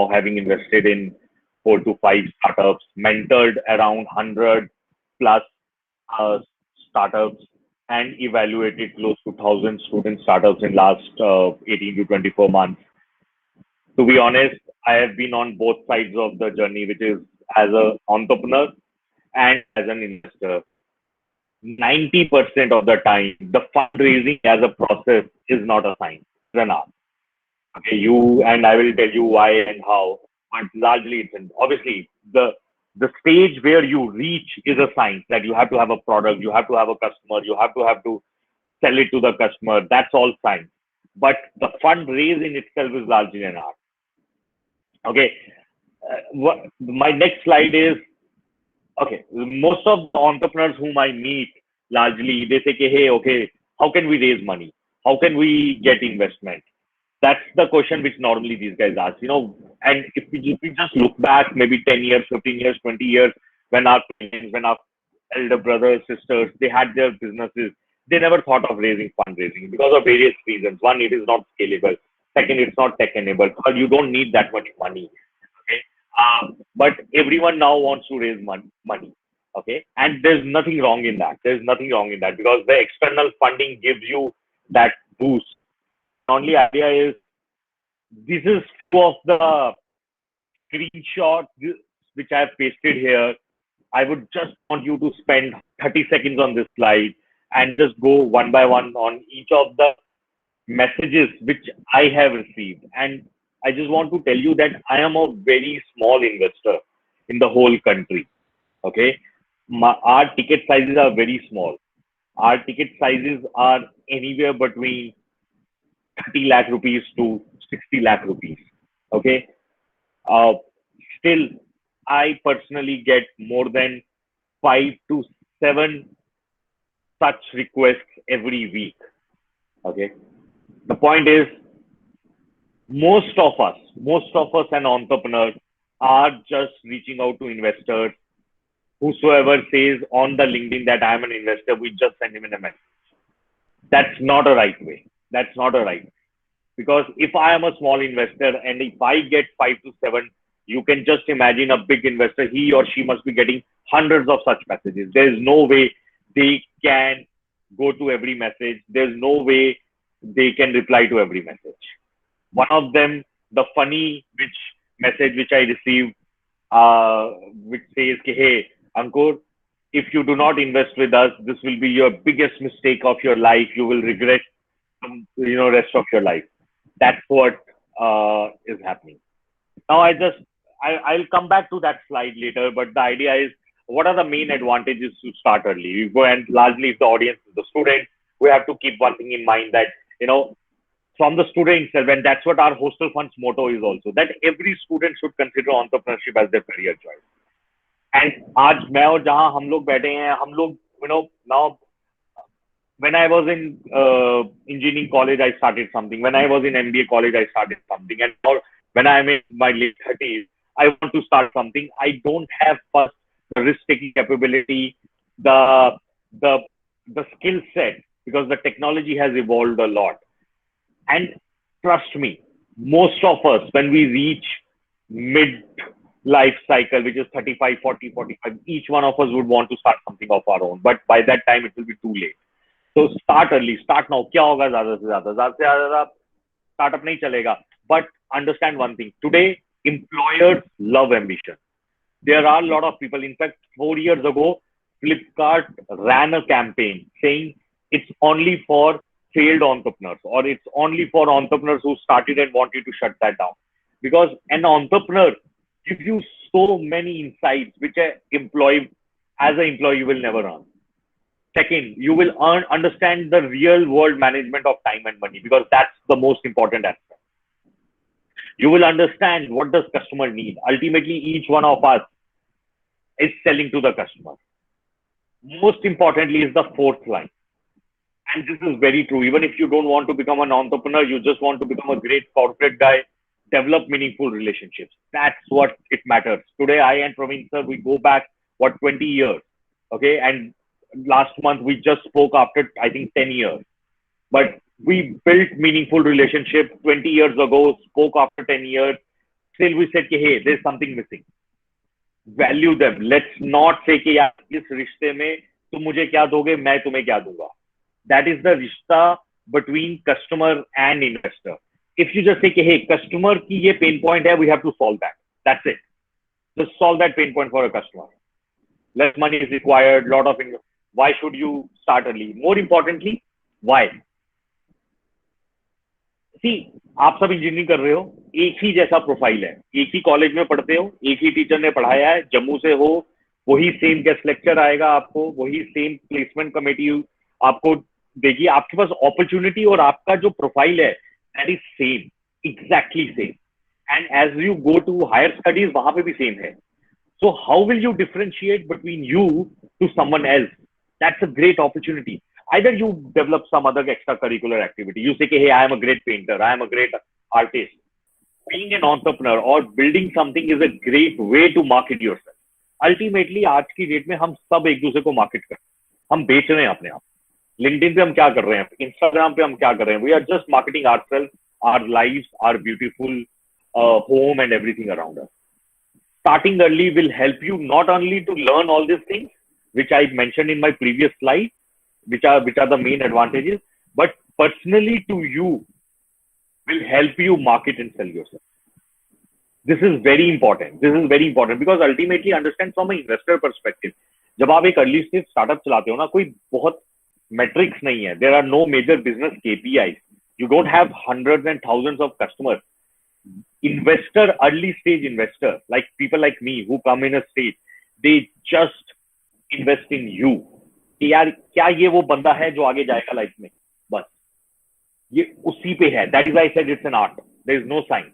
now, having invested in 4 to 5 startups, mentored around 100 plus uh, startups, and evaluated close to 1,000 student startups in last 18 to 24 months. To be honest, I have been on both sides of the journey, which is as an entrepreneur and as an investor. 90% of the time, the fundraising as a process is not a science, it's an art. Okay, you and I will tell you why and how, but largely it's obviously the stage where you reach is a science that you have to have a product, you have to have a customer, you have to sell it to the customer. That's all science. But the fundraise in itself is largely an art. Okay, my next slide is okay. Most of the entrepreneurs whom I meet, largely they say, "Hey, okay, how can we raise money? How can we get investment?" That's the question which normally these guys ask, And if we just look back, maybe 10 years, 15 years, 20 years, when our parents, when our elder brothers, sisters, they had their businesses, they never thought of raising fundraising because of various reasons. One, it is not scalable. Second, it's not tech enabled. Third, you don't need that much money. Okay. But everyone now wants to raise money. Okay. And there's nothing wrong in that. There's nothing wrong in that because the external funding gives you that boost. Only idea is this is two of the screenshots which I have pasted here. I would just want you to spend 30 seconds on this slide and just go one by one on each of the messages which I have received. And I just want to tell you that I am a very small investor in the whole country. Okay. Our ticket sizes are very small. Our ticket sizes are anywhere between 30 lakh rupees to 60 lakh rupees. Okay. Uh, Still, I personally get more than 5 to 7 such requests every week. Okay. The point is, most of us and entrepreneurs are just reaching out to investors. Whosoever says on the LinkedIn that I'm an investor, we just send him in a message. That's not a right way. That's not a right way. Because if I am a small investor and if I get 5 to 7, you can just imagine a big investor, he or she must be getting hundreds of such messages. There is no way they can go to every message. There's no way they can reply to every message. One of them, the funny message which I received, which says, "Hey, Ankur, if you do not invest with us, this will be your biggest mistake of your life. You will regret, rest of your life." That's what is happening. Now, I'll come back to that slide later, but the idea is, what are the main advantages to start early? You go, and largely if the audience is the student, we have to keep one thing in mind that, from the student itself, and that's what our Hostel Fund's motto is also, that every student should consider entrepreneurship as their career choice. And आज मैं और जहाँ हम लोग बैठे हैं, हम लोग, now when I was in engineering college, I started something. When I was in MBA college, I started something. And now when I'm in my late 30s, I want to start something. I don't have first the risk-taking capability, the skill set, because the technology has evolved a lot. And trust me, most of us, when we reach mid-life cycle, which is 35, 40, 45, each one of us would want to start something of our own. But by that time, it will be too late. So start early, start now. क्या होगा ज़्यादा से ज़्यादा startup नहीं चलेगा. But understand one thing. Today, employers love ambition. There are a lot of people. In fact, 4 years ago, Flipkart ran a campaign saying it's only for failed entrepreneurs, or it's only for entrepreneurs who started and wanted to shut that down. Because an entrepreneur gives you so many insights which as an employee, you will never earn. Second, you will understand the real world management of time and money, because that's the most important aspect. You will understand what does customer need. Ultimately, each one of us is selling to the customer. Most importantly is the fourth line. And this is very true. Even if you don't want to become an entrepreneur, you just want to become a great corporate guy, develop meaningful relationships. That's what it matters. Today, I and Praveen sir, we go back, 20 years. Okay. And last month, we just spoke after, I think, 10 years. But we built meaningful relationships 20 years ago, spoke after 10 years, still we said कि hey, there's something missing. Value them. Let's not say कि यार इस रिश्ते में तुम मुझे क्या दोगे, मैं तुम्हें क्या दूंगा. That is the रिश्ता between customer and investor. If you just say कि hey, customer की ये pain point है, we have to solve that. That's it. Just solve that pain point for a customer. Less money is required. Lot of why should you start early? More importantly, why? सी आप सब engineering कर रहे हो, एक ही जैसा profile है, एक ही college में पढ़ते हो, एक ही टीचर ने पढ़ाया है, जम्मू से हो, वही सेम गेस्ट लेक्चर आएगा आपको, वही सेम प्लेसमेंट कमेटी आपको देगी, आपके पास अपॉर्चुनिटी और आपका जो प्रोफाइल है that is same, exactly same. And as you go to higher studies वहां पे भी सेम है. So how will you differentiate between you to someone else? That's a great opportunity. Either you develop some other extracurricular activity. You say, hey, I am a great painter, I am a great artist. Being an entrepreneur or building something is a great way to market yourself. Ultimately, आज की date में हम सब एक दूसरे को market कर, हम बेच रहे हैं अपने आप. लिंक्डइन पे हम क्या कर रहे हैं, इंस्टाग्राम पे हम क्या कर रहे हैं, we are just marketing ourself, our lives, our beautiful home and everything around us. Starting early will help you not only to learn all these things, which I mentioned in my previous slide, which are the main advantages, but personally to you will help you market and sell yourself. This is very important. This is very important because ultimately understand from an investor perspective. जब आप एक early stage startup चलाते हो ना, कोई बहुत metrics नहीं है. There are no major business KPIs. You don't have hundreds and thousands of customers. Investor, early stage investor, like people like me who come in a stage, they just invest in you. कि यार क्या ये वो बंदा है जो आगे जाएगा लाइफ में, बस ये उसी पे है. That is I said it's an art, there is no science.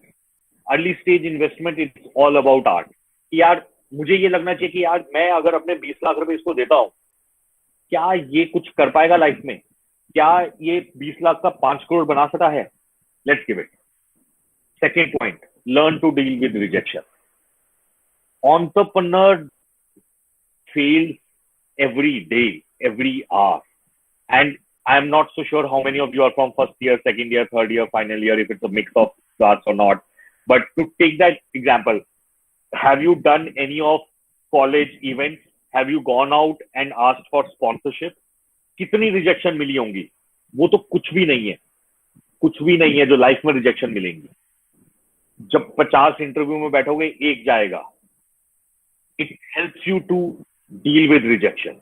Early stage investment it's all about art. यार मुझे ये लगना चाहिए कि यार मैं अगर अपने 20 लाख रुपए इसको देता हूँ, क्या ये कुछ कर पाएगा लाइफ में, क्या ये 20 लाख का 5 करोड़ बना सकता है. Let's give it. Second point, learn to deal with rejection. Entrepreneur fails every day, every hour. And I'm not so sure how many of you are from first year, second year, third year, final year, if it's a mix of class or not. But to take that example, have you done any of college events? Have you gone out and asked for sponsorship? कितनी rejection मिली होंगी? वो तो कुछ भी नहीं है, कुछ भी नहीं है जो लाइफ में रिजेक्शन मिलेंगी. जब 50 इंटरव्यू में बैठोगे, एक जाएगा. It helps you to deal with rejection.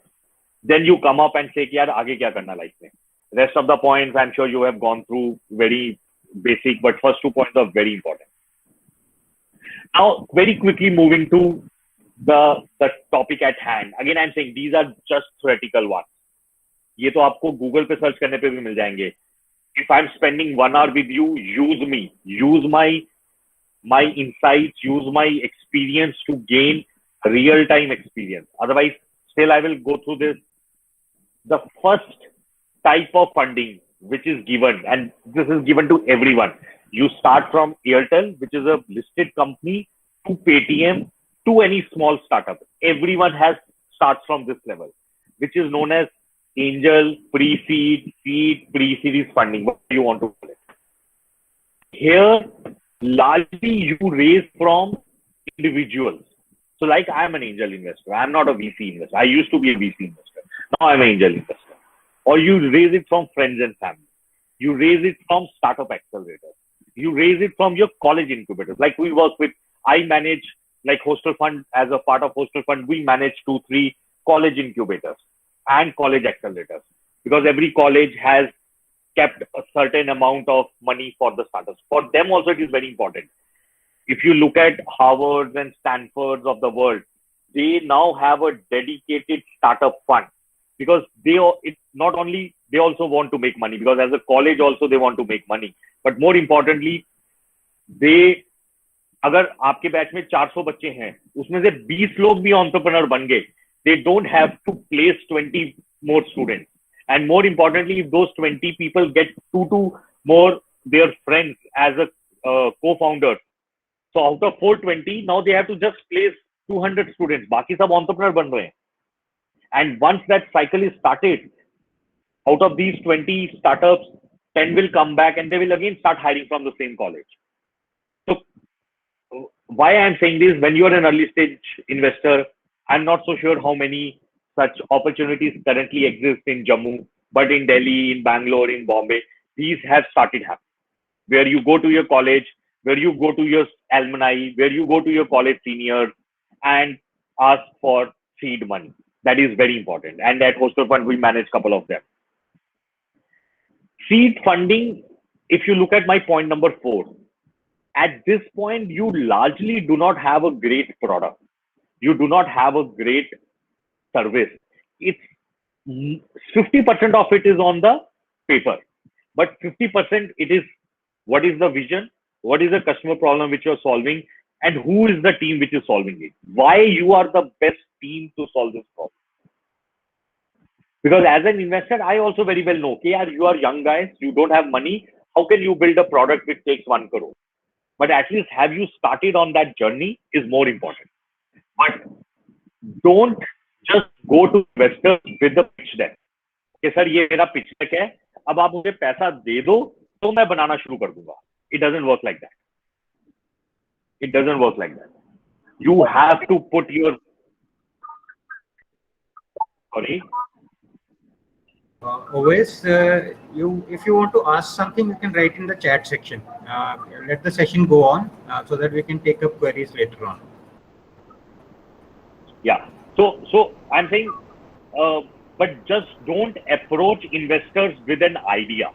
Then you come up and say कि यार आगे क्या करना लाइफ में. Rest of the points I'm sure you have gone through, very basic, but first 2 points are very important. Now very quickly moving to the topic at hand. Again I'm saying these are just theoretical ones. ये तो आपको Google पे search करने पे भी मिल जाएंगे. If I'm spending 1 hour with you, use me, use my insights, use my experience to gain real-time experience. Otherwise, still I will go through this. The first type of funding which is given, and this is given to everyone. You start from Airtel, which is a listed company, to Paytm, to any small startup. Everyone starts from this level, which is known as angel, pre-seed, seed, pre-series funding. What do you want to call it? Here, largely you raise from individuals. So like I am an angel investor. I am not a VC investor. I used to be a VC investor. Now I am an angel investor. Or you raise it from friends and family. You raise it from startup accelerators. You raise it from your college incubators. Like we work with, I manage like Hostel Fund. As a part of Hostel Fund, we manage 2-3 college incubators and college accelerators. Because every college has kept a certain amount of money for the startups. For them also it is very important. If you look at Harvards and Stanfords of the world, they now have a dedicated startup fund because not only they also want to make money, because as a college also they want to make money, but more importantly, अगर आपके batch में 400 बच्चे हैं, उसमें से 20 लोग भी entrepreneur बन गए, they don't have to place 20 more students. And more importantly, if those 20 people get 2 more their friends as a co-founder, so out of 420, now they have to just place 200 students. बाकी सब entrepreneur बन रहे हैं. And once that cycle is started, out of these 20 startups, 10 will come back and they will again start hiring from the same college. So why I'm saying this, when you're an early stage investor, I'm not so sure how many such opportunities currently exist in Jammu, but in Delhi, in Bangalore, in Bombay, these have started happening. Where you go to your college, where you go to your alumni, where you go to your college seniors and ask for seed money. That is very important. And at Hostel Fund, we manage a couple of them. Seed funding, if you look at my point number 4, at this point, you largely do not have a great product. You do not have a great service. It's 50% of it is on the paper, but 50% it is what is the vision, what is the customer problem which you're solving, and who is the team which is solving it. Why you are the best team to solve this problem. Because as an investor, I also very well know, okay, you are young guys, you don't have money. How can you build a product which takes 1 crore? But at least have you started on that journey is more important. But don't just go to investors with the pitch deck. कि sir ये मेरा pitch deck है, अब आप मुझे पैसा दे दो तो मैं बनाना शुरू कर दूंगा. It doesn't work like that. It doesn't work like that. You have to put your sorry. Always, if you want to ask something, you can write in the chat section. Let the session go on so that we can take up queries later on. Yeah. So I'm saying, but just don't approach investors with an idea.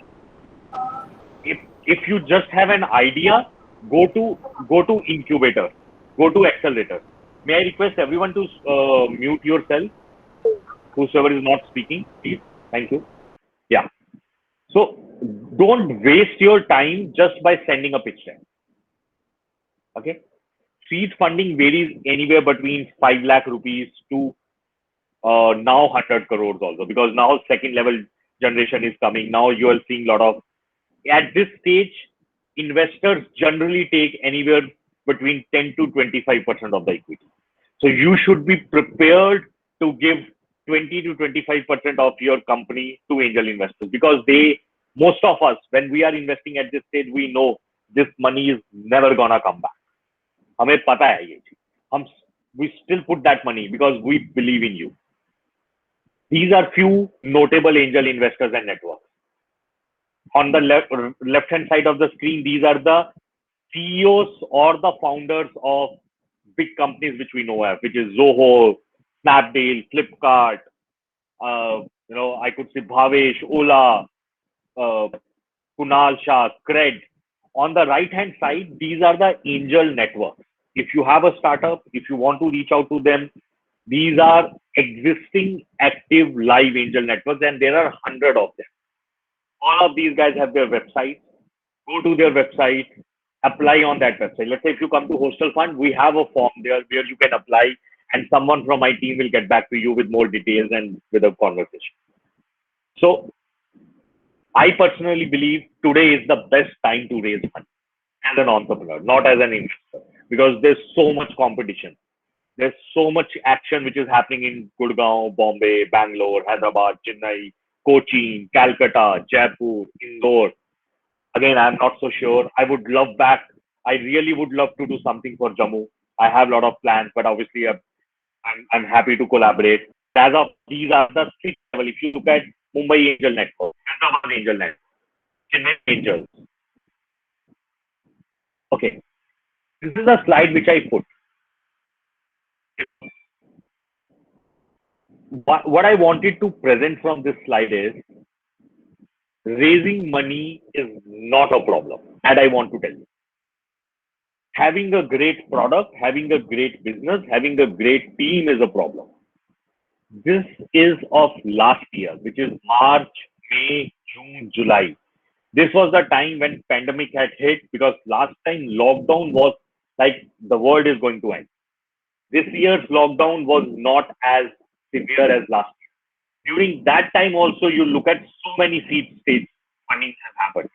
If you just have an idea, go to incubator, go to accelerator. May I request everyone to mute yourself? Whosoever is not speaking, please. Thank you. Yeah. So don't waste your time just by sending a pitch deck. Okay. Seed funding varies anywhere between 5 lakh rupees to now 100 crores also, because now second level generation is coming. Now you are seeing a lot of, at this stage, investors generally take anywhere between 10 to 25% of the equity. So you should be prepared to give 20 to 25% of your company to angel investors, because most of us, when we are investing at this stage, we know this money is never gonna come back. हमें पता है ये चीज. We still put that money because we believe in you. These are few notable angel investors and networks. On the left hand side of the screen, these are the CEOs or the founders of big companies which we know of, which is Zoho, Snapdeal, Flipkart, I could say Bhavesh, Ola, Kunal Shah, Cred. On the right hand side, these are the angel networks. If you have a startup, if you want to reach out to them, these are existing active live angel networks, and there are 100 of them. All of these guys have their websites. Go to their website, apply on that website. Let's say if you come to Hostel Fund, we have a form there where you can apply, and someone from my team will get back to you with more details and with a conversation. So I personally believe today is the best time to raise money as an entrepreneur, not as an investor, because there's so much competition. There's so much action which is happening in Gurgaon, Bombay, Bangalore, Hyderabad, Chennai, Cochin, Calcutta, Jaipur, Indore. Again, I'm not so sure. I really would love to do something for Jammu. I have a lot of plans, but obviously I'm happy to collaborate. As of these are the 6 level. If you look at Mumbai Angel Network, Hyderabad Angel Network, Chennai Angels. Okay. This is a slide which I put. What I wanted to present from this slide is raising money is not a problem. And I want to tell you, having a great product, having a great business, having a great team is a problem. This is of last year, which is March, May, June, July. This was the time when pandemic had hit, because last time lockdown was like the world is going to end. This year's lockdown was not as severe as last year. During that time also, you look at so many seed stage funding has happened.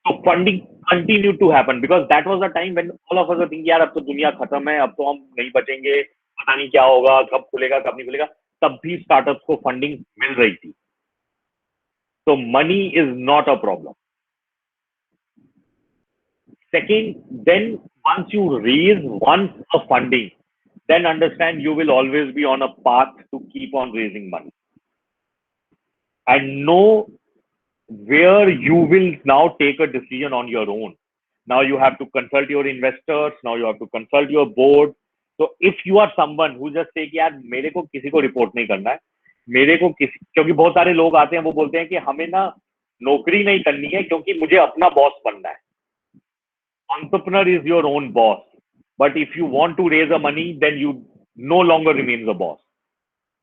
So funding continued to happen, because that was the time when all of us were thinking, यार अब तो दुनिया खत्म है, अब तो हम नहीं बचेंगे, पता नहीं क्या होगा, कब खुलेगा, कब नहीं खुलेगा. तब भी स्टार्टअप्स को फंडिंग मिल रही थी. So money is not a problem. Second, then Once you raise once a funding, then understand you will always be on a path to keep on raising money. And know where you will now take a decision on your own. Now you have to consult your investors. Now you have to consult your board. So if you are someone who just say कि यार मेरे को किसी को report नहीं करना है, मेरे को किसी, क्योंकि बहुत सारे लोग आते हैं वो बोलते हैं कि हमें ना नौकरी नहीं करनी है क्योंकि मुझे अपना बॉस बनना है. Entrepreneur is your own boss, but if you want to raise a money, then you no longer remains a boss.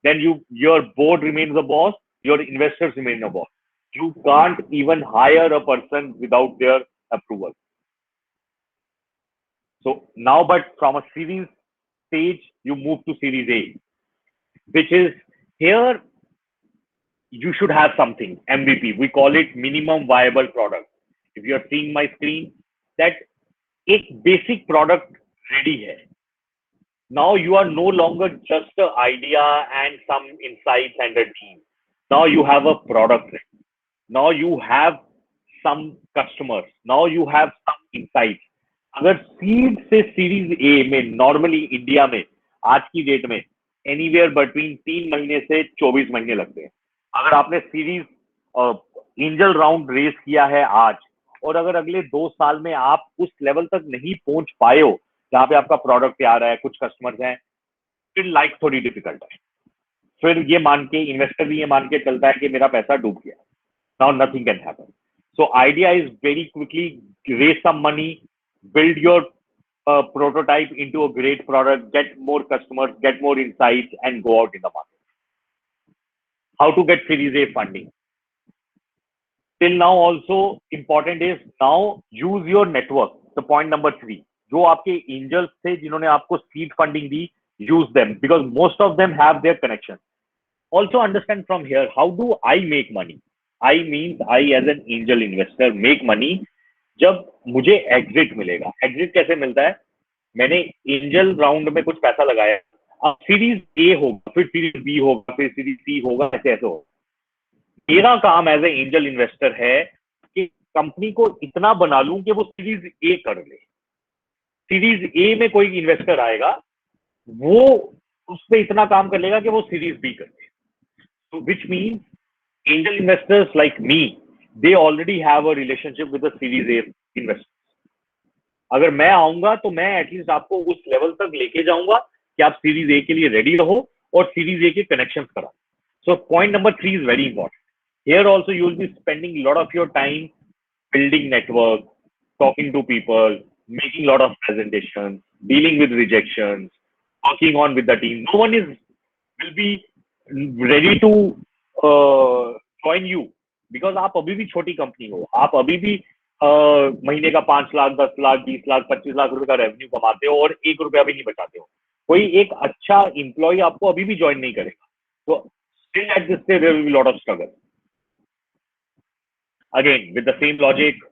Then your board remains a boss, your investors remain a boss. You can't even hire a person without their approval. So now, but from a series stage, you move to series A, which is here you should have something, MVP. We call it minimum viable product. If you are seeing my screen, that एक basic product ready है. Now you are no longer just an idea and some insights and a team. Now you have a product ready. Now you have some customers. Now you have some insights. अगर seed से series A में normally India में आज की date में anywhere between 3 महीने से 24 महीने लगते हैं. अगर आपने सीरीज एंजल राउंड रेस किया है आज, और अगर अगले 2 साल में आप उस लेवल तक नहीं पहुंच पाए हो जहां पे आपका प्रोडक्ट तैयार है, कुछ कस्टमर्स हैं, फिर लाइफ थोड़ी डिफिकल्ट है. फिर ये मान के इन्वेस्टर भी ये मान के चलता है कि मेरा पैसा डूब गया. Now nothing can happen. So idea is very quickly raise some money, build your prototype into a great product, get more customers, get more insights, and go out in the market. How to get Series A funding? Till now also important is now use your network. The point number 3, जो आपके angels थे जिन्होंने आपको seed funding the, use them because most of them have their connection. Also understand from here, how do I make money? I means I as an angel investor make money जब मुझे exit मिलेगा. Exit कैसे मिलता है? मैंने angel round में कुछ पैसा लगाया, अब सीरीज ए होगा, फिर सीरीज बी होगा, फिर सीरीज सी होगा, ऐसे ऐसे होगा. मेरा काम एज ए एंजल इन्वेस्टर है कि कंपनी को इतना बना लूं कि वो सीरीज ए कर ले. सीरीज ए में कोई इन्वेस्टर आएगा, वो उस पर इतना काम कर लेगा कि वो सीरीज बी कर ले. So which means angel investors like me, they already have a relationship with the Series A investors. अगर मैं आऊंगा तो मैं एटलीस्ट आपको उस लेवल तक लेके जाऊंगा कि आप सीरीज ए के लिए रेडी रहो और सीरीज ए के कनेक्शंस करा. So point number 3 is very important. Here also you will be spending lot of your time building network, talking to people, making lot of presentations, dealing with rejections, working on with the team. No one is will be ready to join you because आप अभी भी छोटी company हो. आप अभी भी महीने का 5 लाख, 10 लाख, 20 लाख, 25 लाख रुपए का रेवेन्यू कमाते हो और 1 रुपया भी नहीं बचाते हो. कोई एक अच्छा इंप्लॉय आपको अभी भी ज्वाइन नहीं करेगा. तो still at this stage there will be lot of struggle. Again with the same logic,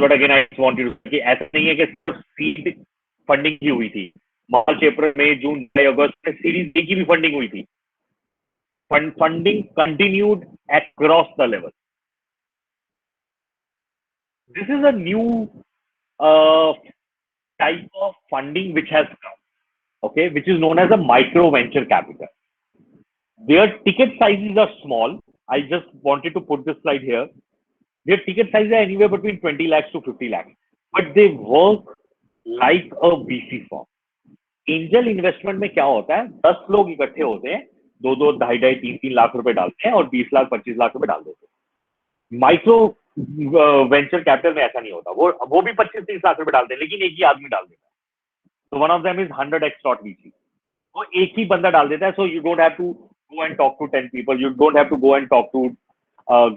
but again I want you कि ऐसा नहीं है कि सिर्फ सीड फंडिंग की हुई थी. मार्च, अप्रैल, मई, जून, जुलाई, अगस्त में सीरीज ए की भी फंडिंग हुई थी. Funding continued across the level. This is a new type of funding which has come, okay, which is known as a micro venture capital. Their ticket sizes are small. I just wanted to put this slide here. Their ticket sizes are anywhere between 20 lakhs to 50 lakhs, but they work like a VC firm. Angel investment में क्या होता है? 10 लोग इकट्ठे होते हैं, 2-2, 2.5, 3-3 लाख रुपए डालते हैं और 20 लाख 25 लाख रुपए डाल देते हैं. माइक्रो वेंचर कैपिटल में ऐसा नहीं होता. वो भी 25-30 लाख रुपए डालते हैं, लेकिन एक ही आदमी डाल देता है. तो one of them is 100x dot VC. वो एक ही बंदा डाल देता है. So you don't have to go and talk to 10 people. You don't have to go and talk to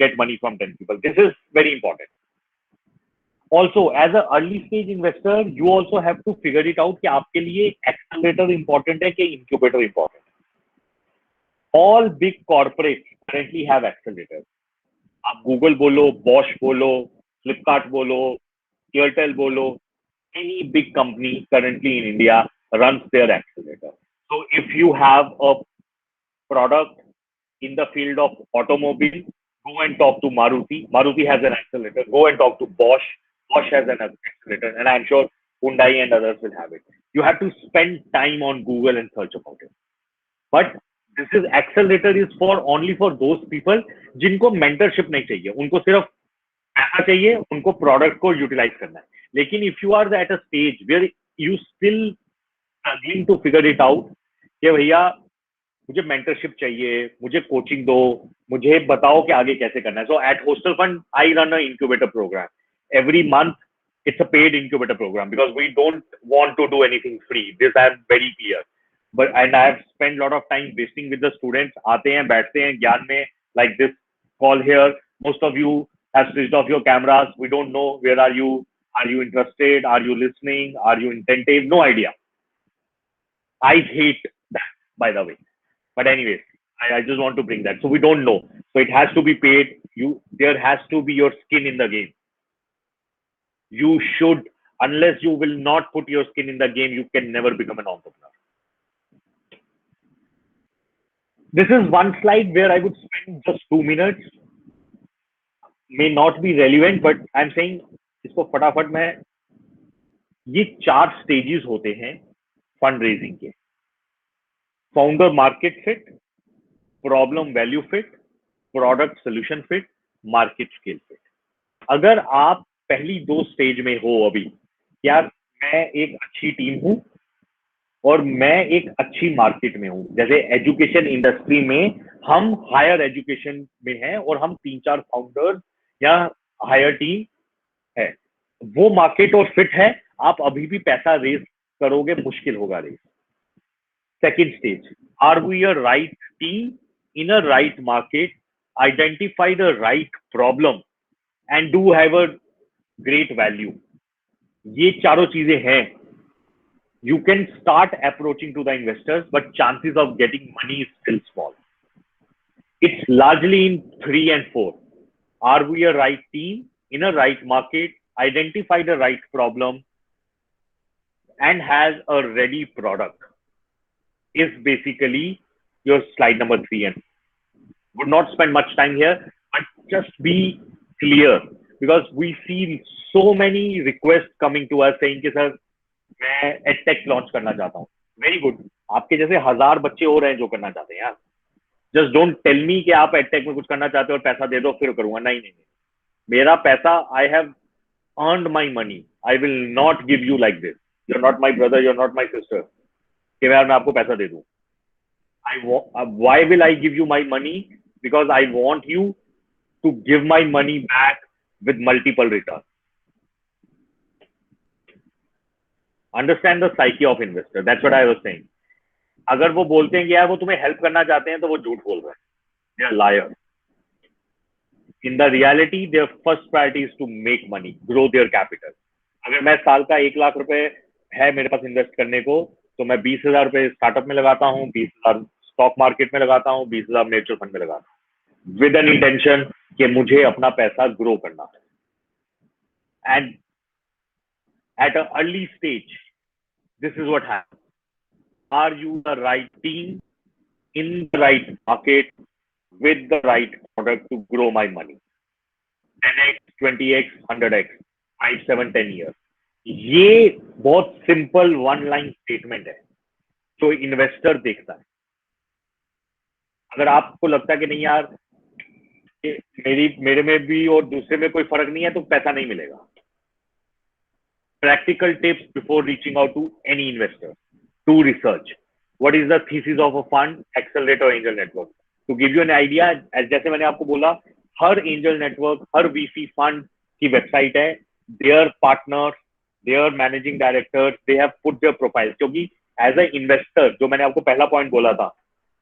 get money from 10 people. This is very important. Also, as an early stage investor, you also have to figure it out कि आपके लिए accelerator important है कि incubator important. All big corporates currently have accelerators. आप Google बोलो, Bosch बोलो, Flipkart बोलो, Airtel बोलो, any big company currently in India runs their accelerator. So if you have a product in the field of automobile, go and talk to Maruti. Maruti has an accelerator. Go and talk to Bosch. Bosch has an accelerator, and I'm sure Hyundai and others will have it. You have to spend time on Google and search about it. But this is accelerator is for only for those people जिनको mentorship नहीं चाहिए, उनको सिर्फ पैसा चाहिए, उनको product को utilise करना है. लेकिन if you are at a stage where you still struggling to figure it out कि भैया मुझे मेंटरशिप चाहिए, मुझे कोचिंग दो, मुझे बताओ कि आगे कैसे करना है. So at hostel fund I run a incubator program every month. It's a paid incubator program because we don't want to do anything free. This I am very clear. And I have spent a lot of time wasting with the students. आते हैं, बैठते हैं ज्ञान में, like this call here. Most of you have switched off your cameras. We don't know where are you. Are you interested? Are you listening? Are you attentive? No idea. I hate that, by the way. But anyways, I just want to bring that. So we don't know. So it has to be paid. There has to be your skin in the game. You should, unless you will not put your skin in the game, you can never become an entrepreneur. This is one slide where I would spend just 2 minutes. May not be relevant, but I'm saying इसको फटाफट मैं, ये 4 stages होते हैं fund raising के. Founder market fit, problem value fit, product solution fit, market scale fit. अगर आप पहली 2 स्टेज में हो अभी, यार मैं एक अच्छी टीम हूं और मैं एक अच्छी मार्केट में हूं. जैसे एजुकेशन इंडस्ट्री में हम हायर एजुकेशन में हैं और हम 3-4 फाउंडर्स या हायर टीम है, वो मार्केट और फिट है. आप अभी भी पैसा रेज करोगे, मुश्किल होगा raise. Second stage, are we a right team in a right market, identify the right problem and do have a great value. ये चारों चीजें हैं. You can start approaching to the investors, but chances of getting money is still small. It's largely in 3 and 4. Are we a right team in a right market, identify the right problem, and has a ready product? Is basically your slide number 3 and 4. Would not spend much time here, but just be clear. Because we see so many requests coming to us saying कि sir मैं edtech launch करना चाहता हूँ. Very good, आपके जैसे 1000 बच्चे हो रहे हैं जो करना चाहते हैं यार. जस्ट डोंट टेल मी कि आप एडटेक में कुछ करना चाहते हो और पैसा दे दो फिर करूंगा. नहीं नहीं, मेरा पैसा, I have earned my money. I will not give you like this. You are not my brother, you are not my sister कि यार मैं आपको पैसा दे दूं. Why will I give you my money? Because I want you to give my money back with multiple returns. Understand the psyche of investor. That's what I was saying. अगर वो बोलते हैं कि यार वो तुम्हें हेल्प करना चाहते हैं तो वो झूठ बोल रहे हैं. They are liars. In the reality, their first priority is to make money, grow their capital. अगर मैं साल का 1 लाख रुपए है मेरे पास इन्वेस्ट करने को, तो मैं 20,000 रुपए स्टार्टअप में लगाता हूँ, 20,000 स्टॉक मार्केट में लगाता हूँ, 20,000 म्यूचुअल फंड में लगाता हूँ, विद एन इंटेंशन कि मुझे अपना पैसा ग्रो करना है. And at a early stage, this is what happens. Are you the right team in the right market with the right product to grow my money? 10x, 20x, 100x, 5, 7, 10 years. ये बहुत simple 1 line statement है जो investor देखता है. अगर आपको लगता है कि नहीं यार मेरे में भी और दूसरे में कोई फर्क नहीं है तो पैसा नहीं मिलेगा. Practical tips before reaching out to any investor. To research. What is the thesis of a fund, accelerator, angel network? To give you an idea, जैसे मैंने आपको बोला, हर angel network, हर VC fund की वेबसाइट है. Their partners, their managing directors, they have put their profiles. क्योंकि as an investor, जो मैंने आपको पहला पॉइंट बोला था,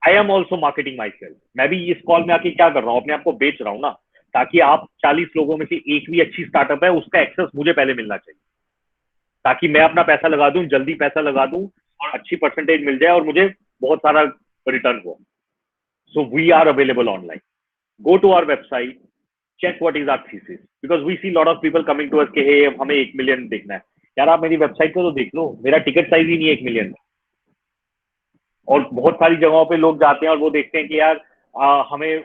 I am also marketing myself. मैं भी इस कॉल में आके क्या कर रहा हूँ, अपने आप को बेच रहा हूँ ना, ताकि आप 40 लोगों में से एक भी अच्छी स्टार्टअप है उसका एक्सेस मुझे पहले मिलना चाहिए, ताकि मैं अपना पैसा लगा दूं, जल्दी पैसा लगा दूं और अच्छी परसेंटेज मिल जाए और मुझे बहुत सारा रिटर्न हो. So we are available online. Go to our website, check what is our thesis, because we see lot of people coming to us कि हे हमें 1 मिलियन देखना है. यार आप मेरी वेबसाइट पे तो देख लो, मेरा टिकट साइज ही नहीं है 1 मिलियन. और बहुत सारी जगहों पे लोग जाते हैं और वो देखते हैं कि यार हमें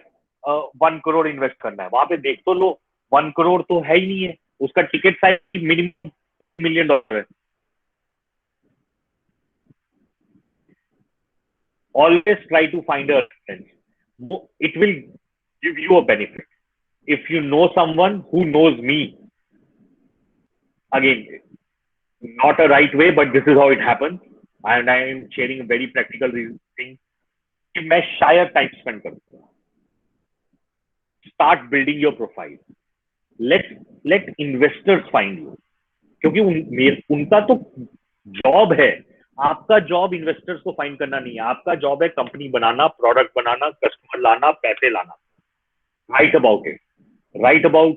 1 करोड़ इन्वेस्ट करना है. वहां पे देख तो लो, 1 करोड़ तो है ही नहीं है. उसका टिकट साइज मिनिमम $1 million है. Always try to find a reference. It will give you a benefit. If you know someone who knows me, again, not a right way, but this is how it happens. And I am sharing a very practical thing. कि मैं शायद time spend करूँ. Start building your profile. Let investors find you. क्योंकि उनका तो job है. आपका job investors को फाइंड करना नहीं है. आपका जॉब है कंपनी बनाना, प्रोडक्ट बनाना, कस्टमर लाना, पैसे लाना. Write about it. Write about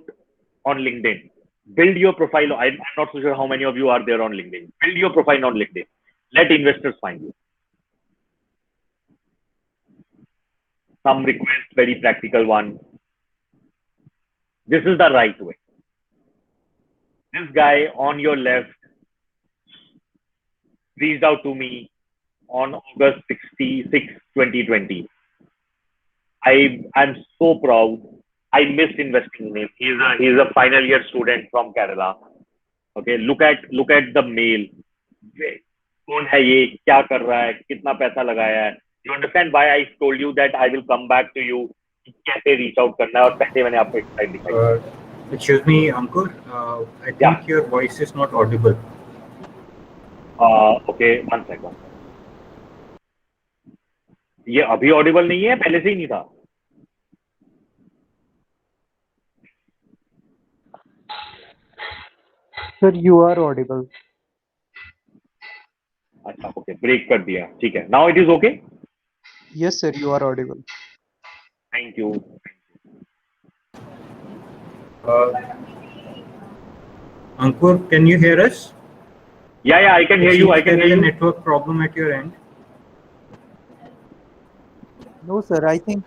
on LinkedIn. Build your profile. I'm not so sure how many of you are there on LinkedIn. Build your profile on LinkedIn. Let investors find you. Some request, very practical one. This is the right way. This guy on your left reached out to me on August 66, 2020. I'm so proud. I missed investing in him. He's a final year student from Kerala. Okay, look at the mail. कौन है ये, क्या कर रहा है, कितना पैसा लगाया है. You understand why I told you that I will come back to you. कैसे reach out करना है और पहले मैंने आपको एक slide दिखाई. Excuse me, Ankur. I think Yeah. your voice is not audible. Okay, one second. ये अभी ऑडिबल नहीं है, पहले से ही नहीं था. Sir, you are audible. अच्छा, ओके, ब्रेक कर दिया, ठीक है. Now it is okay. Yes, sir, you are audible. Thank you. Ankur, can you hear us? Yeah, I can hear you. I can There hear is a you. network problem at your end. No, sir, I think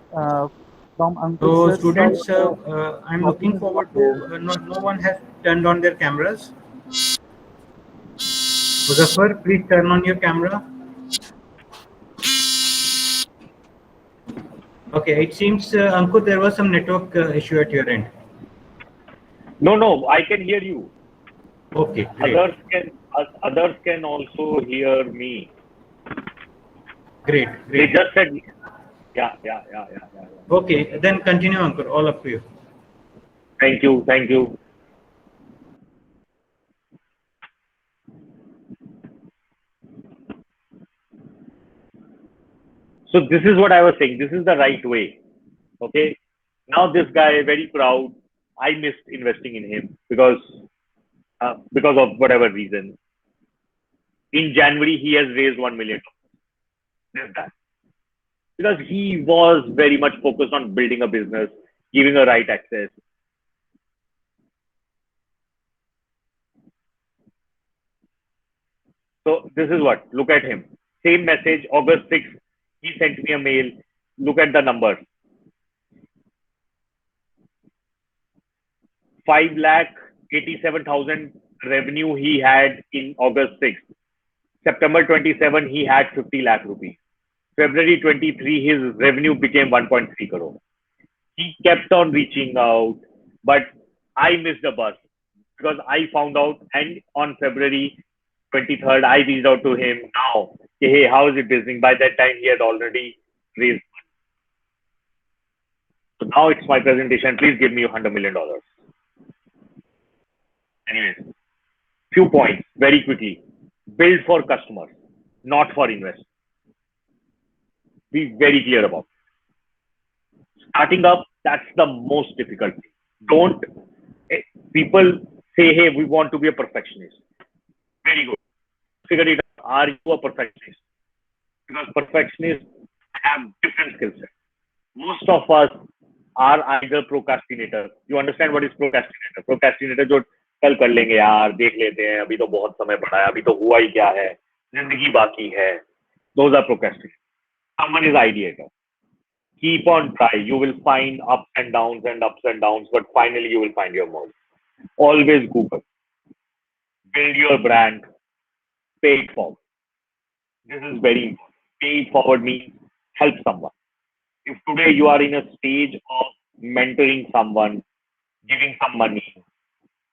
from Ankur So sir's students, side, I'm looking forward to. No one has turned on their cameras. Muzaffar, please turn on your camera. Okay, it seems Ankur, there was some network issue at your end. No, I can hear you. Okay, great. Others can also hear me. Great. They just said, yeah. Okay, then continue, Ankur. All up to you. Thank you. So this is what I was saying. This is the right way. Okay. Now this guy, very proud. I missed investing in him because of whatever reason. In January, he has raised $1 million. This guy. Because he was very much focused on building a business, giving a right access. So this is what, look at him. Same message, August 6th, he sent me a mail. Look at the numbers. 5,87,000 revenue he had in August 6th. September 27, he had 50 lakh rupees. February 23, his revenue became 1.3 crore. He kept on reaching out, but I missed the bus because I found out, and on February 23rd, I reached out to him now. Hey, how is it business? By that time, he had already raised. So now it's my presentation. Please give me $100 million. Anyways, few points very quickly. Build for customers, not for investors. Be very clear about it. Starting up, that's the most difficult thing. Don't, people say, hey, we want to be a perfectionist. Very good. Figure it out. Are you a perfectionist? Because perfectionists have different skill sets. Most of us are either procrastinators. You understand what is procrastinator? Procrastinator जो कल कर लेंगे यार, देख लेते हैं, अभी तो बहुत समय पड़ा है, अभी तो हुआ ही क्या है, जिंदगी बाकी है. Those are procrastinators. Someone is ideator. Keep on trying. You will find ups and downs, but finally you will find your mode. Always Google. Build your brand. Pay it forward. This is very important. Pay it forward means help someone. If today you are in a stage of mentoring someone, giving some money,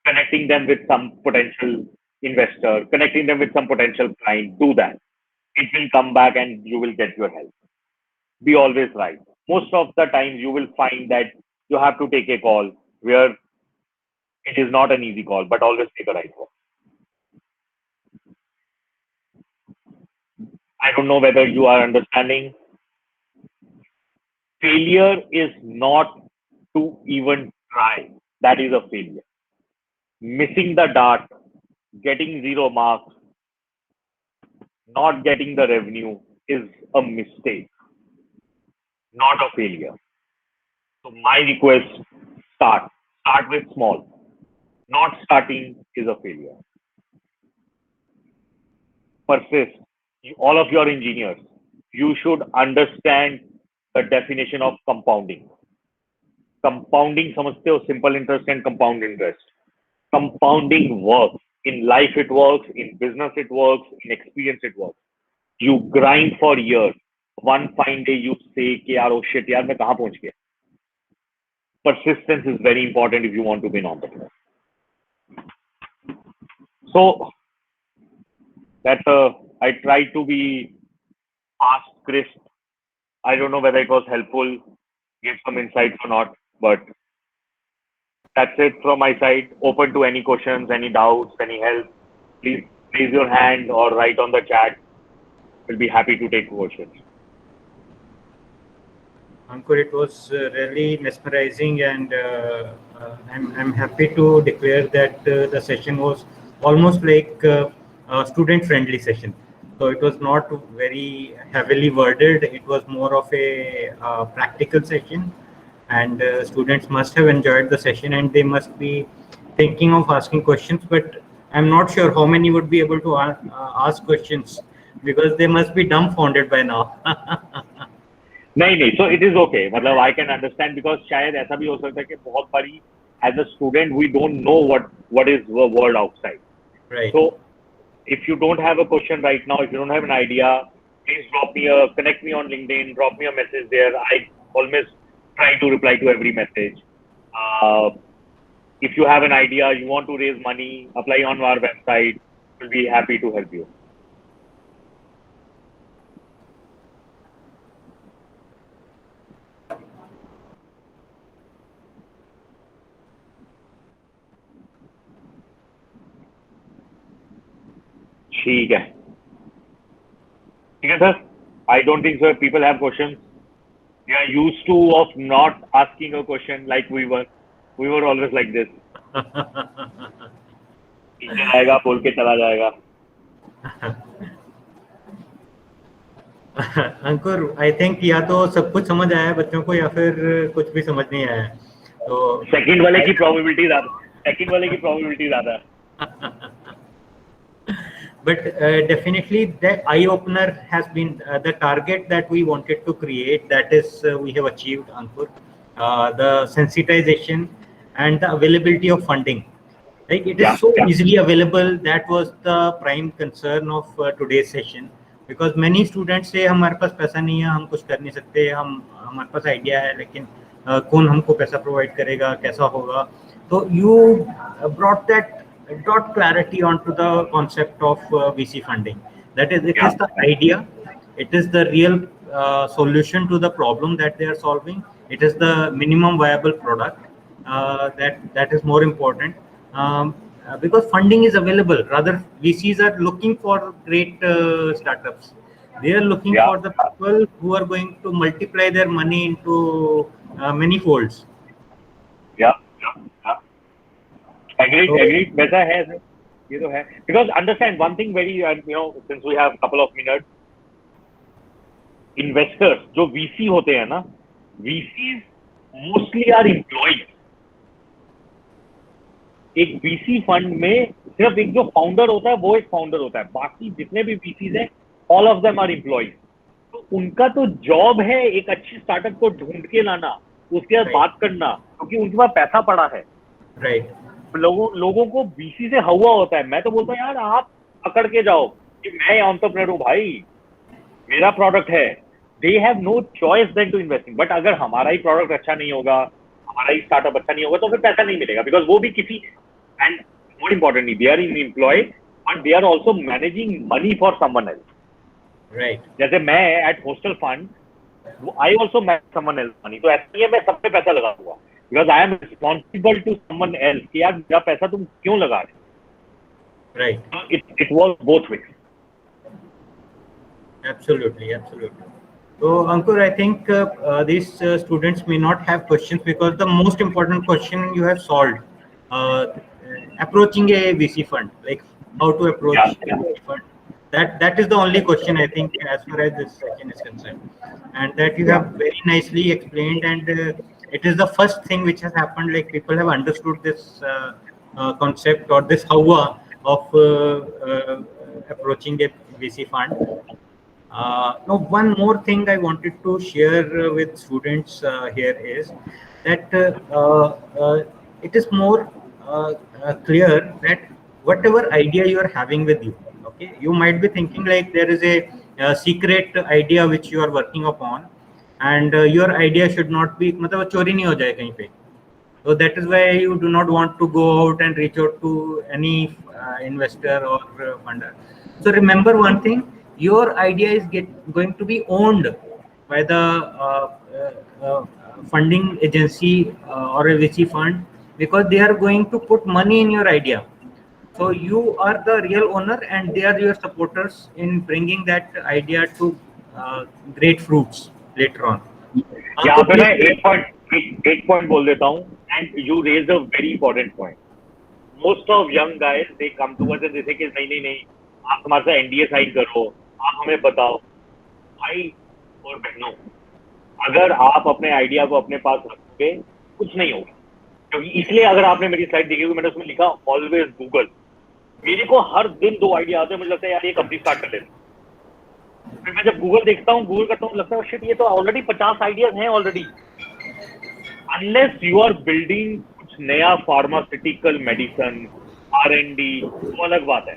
connecting them with some potential investor, connecting them with some potential client. Do that. It will come back and you will get your help. Be always right. Most of the times you will find that you have to take a call where it is not an easy call, but always take a right one. I don't know whether you are understanding. Failure is not to even try. That is a failure. Missing the dart, getting 0 marks, not getting the revenue is a mistake, not a failure. So my request, start. Start with small. Not starting is a failure. Persist. All of your engineers, you should understand the definition of compounding. Compounding समझते हो, simple interest and compound interest. Compounding works. In life it works, in business it works, in experience it works. You grind for years. One fine day you say कि यार oh shit यार मैं कहाँ पहुँच गया. Persistence is very important if you want to be an entrepreneur. So I tried to be fast, crisp. I don't know whether it was helpful, give some insights or not, but that's it from my side. Open to any questions, any doubts, any help. Please raise your hand or write on the chat. We'll be happy to take questions. Ankur, it was really mesmerizing, and I'm happy to declare that the session was almost like a student-friendly session. So it was not very heavily worded. It was more of a practical session, and students must have enjoyed the session, and they must be thinking of asking questions. But I'm not sure how many would be able to ask questions, because they must be dumbfounded by now. नहीं so it is okay. मतलब I can understand, because शायद ऐसा भी हो सकता है कि बहुत बारी as a student we don't know what is the world outside. Right. So if you don't have a question right now, if you don't have an idea, please connect me on LinkedIn, drop me a message there. I always try to reply to every message. If you have an idea, you want to raise money, apply on our website. We'll be happy to help you. ठीक है sir. I don't think so. If people have questions, they are used to of not asking a question like we were always like this. Teacher आएगा बोल के चला जाएगा. अंकुर, I think या तो सब कुछ समझ आया है बच्चों को, या फिर कुछ भी समझ नहीं आया. तो सेकंड वाले की प्रोबेबिलिटी ज्यादा. But definitely the eye opener has been the target that we wanted to create. That is we have achieved, Ankur. The sensitization and the availability of funding. Like it is so easily available. That was the prime concern of today's session, because many students say हमारे पास पैसा नहीं है, हम कुछ कर नहीं सकते, हमारे पास आइडिया है लेकिन कौन हमको पैसा प्रोवाइड करेगा, कैसा होगा. तो you brought clarity onto the concept of VC funding. That is, it is the idea, it is the real solution to the problem that they are solving. It is the minimum viable product that is more important, because funding is available. Rather, VCs are looking for great startups. They are looking for the people who are going to multiply their money into many folds. Agreed. वैसा है sir, ये तो है. Because understand one thing very, since we have a couple of minutes, investors जो VC होते हैं ना, VCs mostly are employees. एक VC फंड में सिर्फ एक जो फाउंडर होता है वो एक फाउंडर होता है, बाकी जितने भी VCs हैं all of them are employees. तो उनका तो जॉब है एक अच्छी स्टार्टअप को ढूंढ के लाना, उसके बाद बात करना, क्योंकि उनके पास पैसा पड़ा है. राइट. लोगों को VC से हवा होता है. मैं तो बोलता हूँ यार आप पकड़ के जाओ कि मैं एंटरप्रेन्योर हूँ भाई, मेरा प्रोडक्ट है. They have no choice then to investing. But अगर हमारा ही प्रोडक्ट अच्छा नहीं होगा, हमारा ही स्टार्टअप अच्छा नहीं होगा, तो फिर पैसा नहीं मिलेगा. बिकॉज वो भी किसी and more importantly, they are an employee, but they are also managing money for someone else. Right. जैसे मैं at hostel fund, I also manage someone else money. तो ऐसा नहीं है मैं सब पे पैसा लगा दूंगा, because I am responsible to someone else कि यार मेरा पैसा तुम क्यों लगा रहे हो? Right. It was both ways. Absolutely, absolutely. So, Ankur, I think these students may not have questions because the most important question you have solved, approaching a VC fund, like how to approach Yeah. a VC fund. That is the only question I think as far as this session is concerned, and that you have very nicely explained. And it is the first thing which has happened. Like people have understood this concept or this hawa of approaching a VC fund. Now, one more thing I wanted to share with students here is that it is more clear that whatever idea you are having with you, okay, you might be thinking like there is a secret idea which you are working upon, and your idea should not be, मतलब चोरी नहीं हो जाए कहीं पे. So that is why you do not want to go out and reach out to any investor or funder. So remember one thing: your idea is going to be owned by the funding agency or a VC fund, because they are going to put money in your idea. So you are the real owner, and they are your supporters in bringing that idea to great fruits later on. यहाँ पे मैं एक point बोल देता हूँ, and you raised a very important point. Most of young guys, they come to us and they say कि नहीं आप हमारे साथ NDA साइन करो, आप हमें बताओ. भाई और बहनों, अगर आप अपने आइडिया को अपने पास रखोगे कुछ नहीं होगा, क्योंकि इसलिए अगर आपने मेरी स्लाइड देखी होगी मैंने उसमें लिखा ऑलवेज गूगल. मेरे को हर दिन 2 आइडिया आते हैं, मुझे लगता है यार ये कंपनी स्टार्ट कर लेते. फिर मैं जब गूगल देखता हूँ, गूगल करता हूँ, लगता है शिट ये तो ऑलरेडी 50 आइडियाज हैं already. Unless you are building कुछ नया फार्मास्यूटिकल मेडिसिन R&D, वो अलग बात है.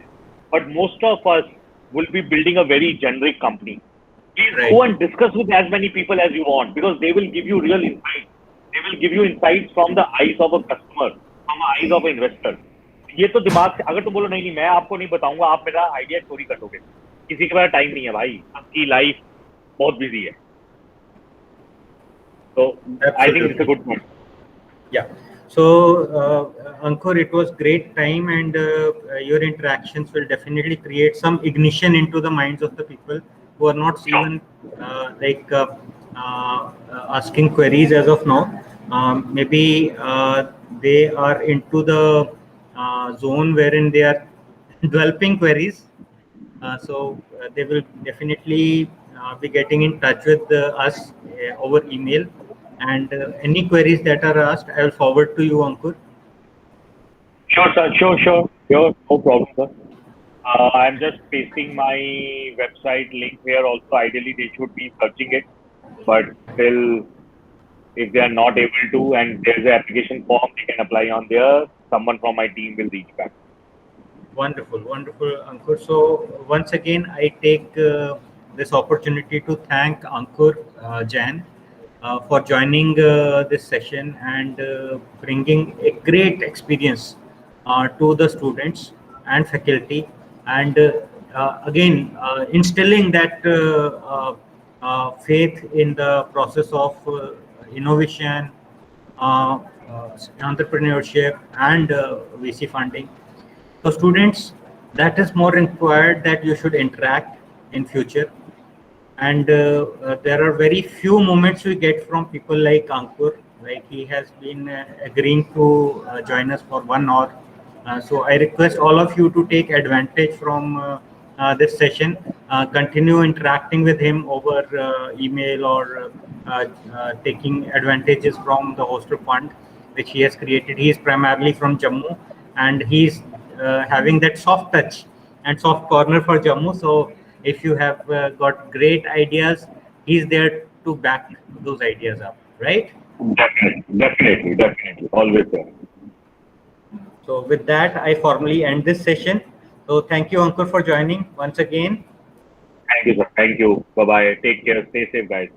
But most of us will be building a very generic company. Please go and discuss with as many people as you want, because they will give you real insights. They will give you insights from the eyes of a customer, from the eyes of an investor. ये तो दिमाग से अगर तुम बोलो नहीं मैं आपको नहीं बताऊंगा, आप मेरा आइडिया चोरी कर दोगे. किसी के पास टाइम नहीं है भाई, आपकी लाइफ बहुत बिजी है. So I think it's a good point. Yeah. So, Ankur, it was great time, and your interactions will definitely create some ignition into the minds of the people who are not even asking queries as of now. Maybe they are into the zone wherein they are developing queries. So they will definitely be getting in touch with us over email. And any queries that are asked, I will forward to you, Ankur. Sure, sir. Sure. No problem, sir. I'm just pasting my website link here. Also, ideally, they should be searching it. But still, if they are not able to, and there's an application form they can apply on there, someone from my team will reach back. Wonderful, Ankur. So once again, I take this opportunity to thank Ankur Jain for joining this session and bringing a great experience to the students and faculty, and again instilling that faith in the process of innovation, entrepreneurship, and VC funding. So students, that is more required, that you should interact in future. And there are very few moments we get from people like Ankur. Like he has been agreeing to join us for 1 hour. So I request all of you to take advantage from this session. Continue interacting with him over email, or taking advantages from the hostel fund which he has created. He is primarily from Jammu, and he's having that soft touch and soft corner for Jammu. So if you have got great ideas, he's there to back those ideas up, right? Definitely. Always there. So with that, I formally end this session. So thank you, Ankur, for joining once again. Thank you, sir. Thank you. Bye-bye. Take care. Stay safe, guys.